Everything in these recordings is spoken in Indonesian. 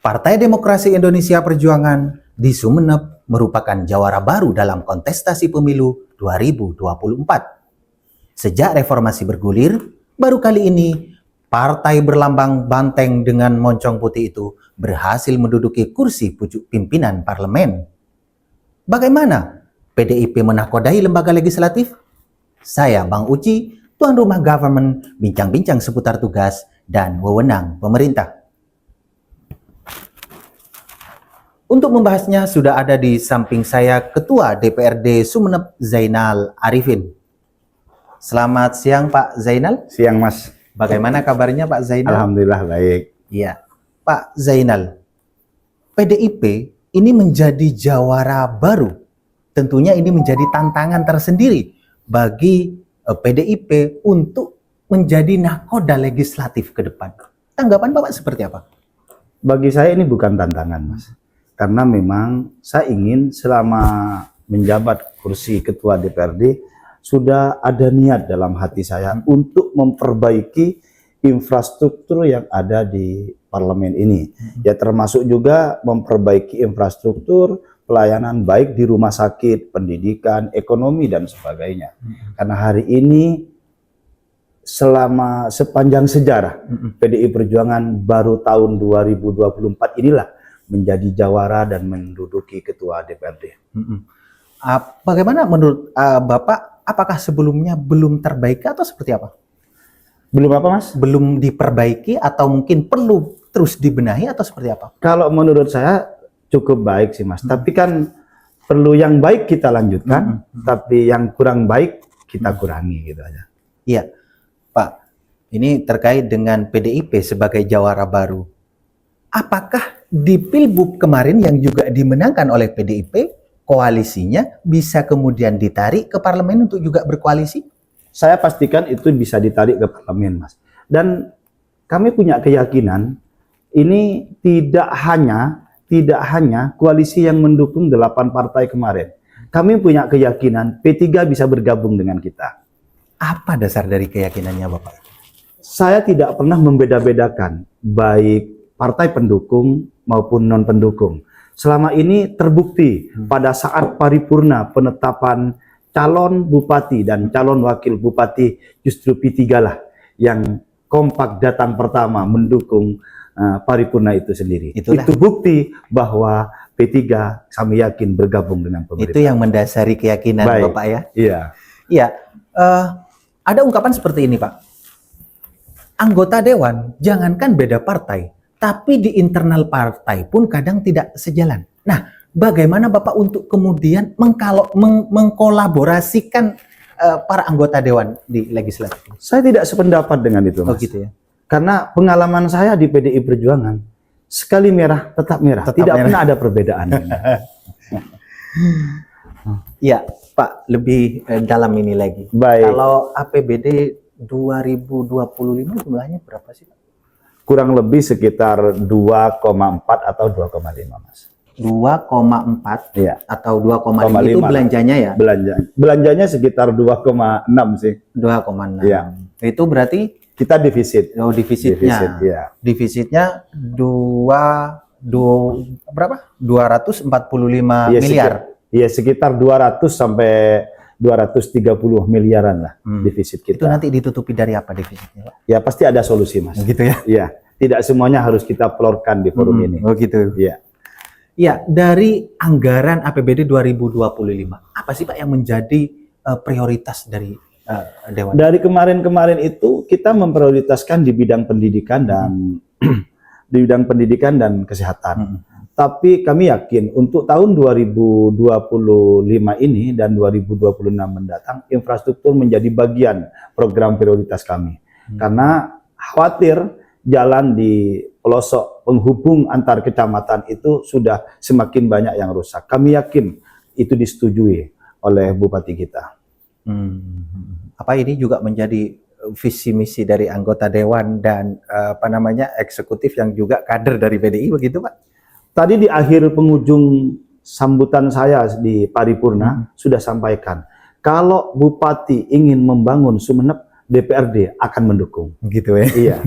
Partai Demokrasi Indonesia Perjuangan di Sumeneb merupakan jawara baru dalam kontestasi pemilu 2024. Sejak reformasi bergulir, baru kali ini partai berlambang banteng dengan moncong putih itu berhasil menduduki kursi pucuk pimpinan parlemen. Bagaimana PDIP menakodai lembaga legislatif? Saya Bang Uci, tuan rumah government, bincang-bincang seputar tugas dan wewenang pemerintah. Untuk membahasnya sudah ada di samping saya Ketua DPRD Sumeneb Zainal Arifin. Selamat siang Pak Zainal. Siang Mas. Bagaimana kabarnya Pak Zainal? Alhamdulillah baik. Iya. Pak Zainal, PDIP ini menjadi jawara baru. Tentunya ini menjadi tantangan tersendiri bagi PDIP untuk menjadi nakoda legislatif ke depan. Tanggapan Bapak seperti apa? Bagi saya ini bukan tantangan Mas. Karena memang saya ingin selama menjabat kursi Ketua DPRD sudah ada niat dalam hati saya untuk memperbaiki infrastruktur yang ada di parlemen ini. Ya termasuk juga memperbaiki infrastruktur pelayanan baik di rumah sakit, pendidikan, ekonomi dan sebagainya. Karena hari ini selama sepanjang sejarah PDI Perjuangan baru tahun 2024 inilah menjadi jawara dan menduduki Ketua DPRD. Bagaimana menurut Bapak, apakah sebelumnya belum terbaik atau seperti apa? Belum apa Mas? Belum diperbaiki atau mungkin perlu terus dibenahi atau seperti apa? Kalau menurut saya cukup baik sih Mas, tapi kan perlu yang baik kita lanjutkan, tapi yang kurang baik kita kurangi gitu aja. Iya, Pak, ini terkait dengan PDIP sebagai jawara baru. Apakah di Pilgub kemarin yang juga dimenangkan oleh PDIP, koalisinya bisa kemudian ditarik ke parlemen untuk juga berkoalisi? Saya pastikan itu bisa ditarik ke parlemen Mas. Dan kami punya keyakinan ini tidak hanya koalisi yang mendukung 8 partai kemarin. Kami punya keyakinan P3 bisa bergabung dengan kita. Apa dasar dari keyakinannya Bapak? Saya tidak pernah membeda-bedakan baik partai pendukung maupun non pendukung. Selama ini terbukti pada saat paripurna penetapan calon bupati dan calon wakil bupati justru P3 lah yang kompak datang pertama mendukung paripurna itu sendiri. Itulah. Itu bukti bahwa P3 kami yakin bergabung dengan pemerintah. Itu yang mendasari keyakinan Baik. Bapak ya? Iya. Iya. Ada ungkapan seperti ini Pak. Anggota dewan jangankan beda partai, tapi di internal partai pun kadang tidak sejalan. Nah, bagaimana Bapak untuk kemudian mengkolaborasikan para anggota dewan di legislatif? Saya tidak sependapat dengan itu, Mas. Oh gitu ya. Karena pengalaman saya di PDI Perjuangan, sekali merah tetap merah. Tetap tidak merah. pernah ada perbedaan. Iya, Pak, lebih dalam ini lagi. Baik. Kalau APBD 2025 jumlahnya berapa sih Pak? Kurang lebih sekitar 2,4 atau 2,5 Mas. 2,4 Iya. atau 2,5 itu belanjanya ya? Belanjanya sekitar 2,6 sih. 2,6. Iya. Itu berarti Kita defisit. oh, defisitnya. Iya. Defisitnya berapa? 245 Iya, miliar. Iya, sekitar 200 sampai 230 miliaran lah defisit kita. Itu nanti ditutupi dari apa defisitnya, Pak? Ya pasti ada solusi Mas. Gitu ya. Iya, tidak semuanya harus kita pelorkan di forum ini. Oh gitu. Iya. Ya, dari anggaran APBD 2025, apa sih Pak yang menjadi prioritas dari Dewan? Dari kemarin-kemarin itu kita memprioritaskan di bidang pendidikan dan di bidang pendidikan dan kesehatan. Tapi kami yakin untuk tahun 2025 ini dan 2026 mendatang infrastruktur menjadi bagian program prioritas kami. Karena khawatir jalan di pelosok penghubung antar kecamatan itu sudah semakin banyak yang rusak. Kami yakin itu disetujui oleh bupati kita. Apa ini juga menjadi visi misi dari anggota dewan dan eksekutif yang juga kader dari PDI begitu Pak? Tadi di akhir penghujung sambutan saya di paripurna sudah sampaikan kalau bupati ingin membangun Sumeneb, DPRD akan mendukung. Gitu ya. Iya.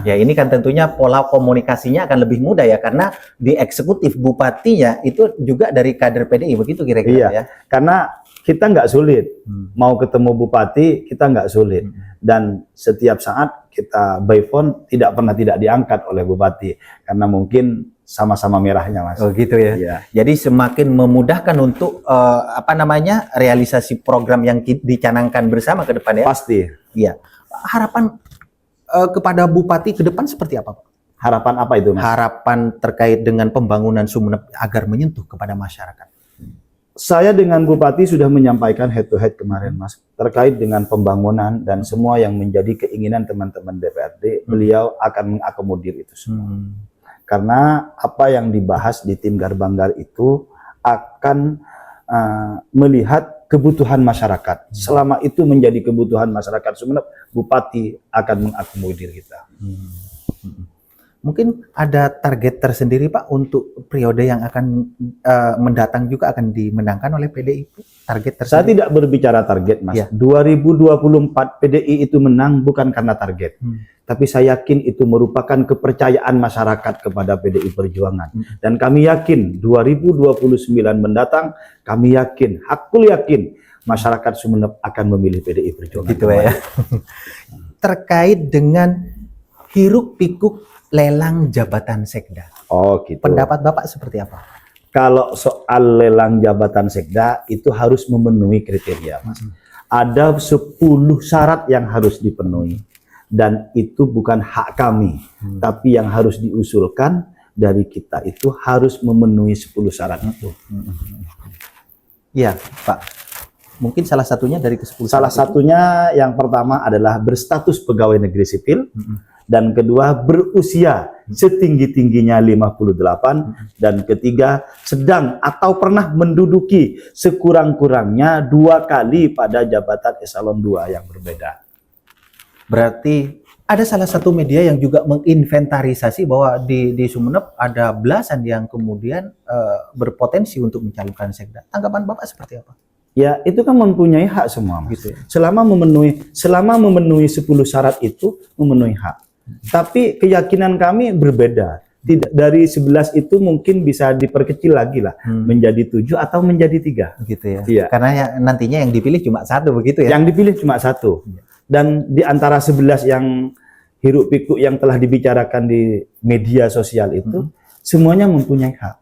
Ya ini kan tentunya pola komunikasinya akan lebih mudah ya, karena di eksekutif bupatinya itu juga dari kader PDI, begitu kira-kira Iya, ya. karena kita nggak sulit. Mau ketemu bupati, kita nggak sulit. Dan setiap saat kita by phone tidak pernah tidak diangkat oleh bupati. Karena mungkin sama-sama merahnya, Mas. Oh gitu ya. Iya. Jadi semakin memudahkan untuk realisasi program yang dicanangkan bersama ke depan ya. Pasti. Iya. Harapan kepada bupati ke depan seperti apa, Pak? Harapan apa itu, Mas? Harapan terkait dengan pembangunan Sumeneb agar menyentuh kepada masyarakat. Saya dengan bupati sudah menyampaikan head to head kemarin, Mas, terkait dengan pembangunan dan semua yang menjadi keinginan teman-teman DPRD, beliau akan mengakomodir itu semua. Karena apa yang dibahas di tim Garbanggar itu akan melihat kebutuhan masyarakat. Selama itu menjadi kebutuhan masyarakat Sumeneb, bupati akan mengakomodir kita. Mungkin ada target tersendiri Pak untuk periode yang akan mendatang juga akan dimenangkan oleh PDI, target tersendiri? Saya tidak berbicara target, Mas. Ya. 2024 PDI itu menang bukan karena target. Tapi saya yakin itu merupakan kepercayaan masyarakat kepada PDI Perjuangan. Dan kami yakin 2029 mendatang, kami yakin, hakul yakin masyarakat Sumeneb akan memilih PDI Perjuangan. Gitu ya. Terkait dengan hiruk pikuk lelang jabatan sekda. Oh gitu. Pendapat Bapak seperti apa? Kalau soal lelang jabatan sekda itu harus memenuhi kriteria, Mas. Ada 10 syarat yang harus dipenuhi. Dan itu bukan hak kami, tapi yang harus diusulkan dari kita itu harus memenuhi 10 syarat itu. Iya, Pak. Mungkin salah satunya dari ke-10 Salah satunya yang pertama adalah berstatus pegawai negeri sipil, dan kedua berusia setinggi-tingginya 58, dan ketiga sedang atau pernah menduduki sekurang-kurangnya 2 kali pada jabatan eselon 2 yang berbeda. Berarti ada salah satu media yang juga menginventarisasi bahwa di Sumeneb ada belasan yang kemudian berpotensi untuk mencalonkan sekda. Tanggapan Bapak seperti apa? Ya, itu kan mempunyai hak semua, Mas. Gitu ya. Selama memenuhi 10 syarat itu memenuhi hak. Tapi keyakinan kami berbeda. Tidak, dari 11 itu mungkin bisa diperkecil lagi lah, menjadi 7 atau menjadi 3. Gitu ya. Iya. Karena nantinya yang dipilih cuma satu begitu ya. Yang dipilih cuma 1. Dan di antara 11 yang hiruk pikuk yang telah dibicarakan di media sosial itu, semuanya mempunyai hak.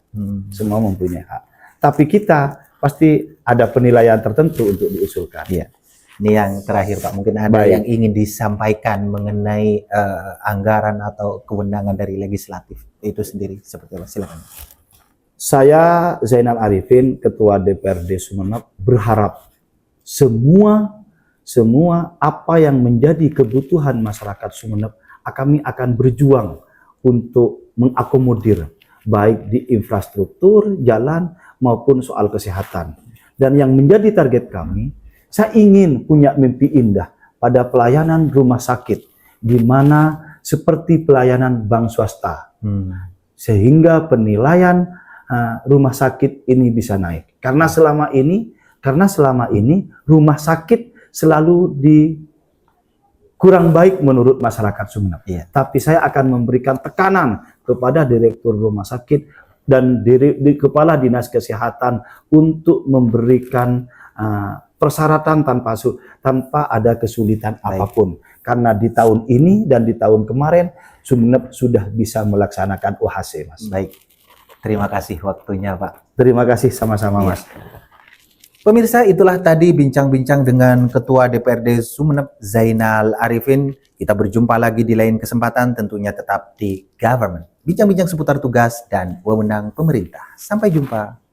Semua mempunyai hak. Tapi kita pasti ada penilaian tertentu untuk diusulkan. Iya. Ini yang terakhir Pak, mungkin ada yang ingin disampaikan mengenai anggaran atau kewenangan dari legislatif itu sendiri seperti apa? Silakan. Saya Zainal Arifin, Ketua DPRD Sumeneb, berharap semua apa yang menjadi kebutuhan masyarakat Sumeneb, kami akan berjuang untuk mengakomodir baik di infrastruktur, jalan maupun soal kesehatan. Dan yang menjadi target kami, saya ingin punya mimpi indah pada pelayanan rumah sakit, di mana seperti pelayanan bank swasta, sehingga penilaian rumah sakit ini bisa naik. Karena selama ini rumah sakit selalu kurang baik menurut masyarakat Sumeneb. Iya. Tapi saya akan memberikan tekanan kepada direktur rumah sakit dan kepala dinas kesehatan untuk memberikan persyaratan tanpa ada kesulitan apapun. Karena di tahun ini dan di tahun kemarin Sumeneb sudah bisa melaksanakan OHC, Mas. Baik. Terima kasih waktunya, Pak. Terima kasih sama-sama, Mas. Pemirsa, itulah tadi bincang-bincang dengan Ketua DPRD Sumeneb Zainal Arifin. Kita berjumpa lagi di lain kesempatan, tentunya tetap di Government. Bincang-bincang seputar tugas dan wewenang pemerintah. Sampai jumpa.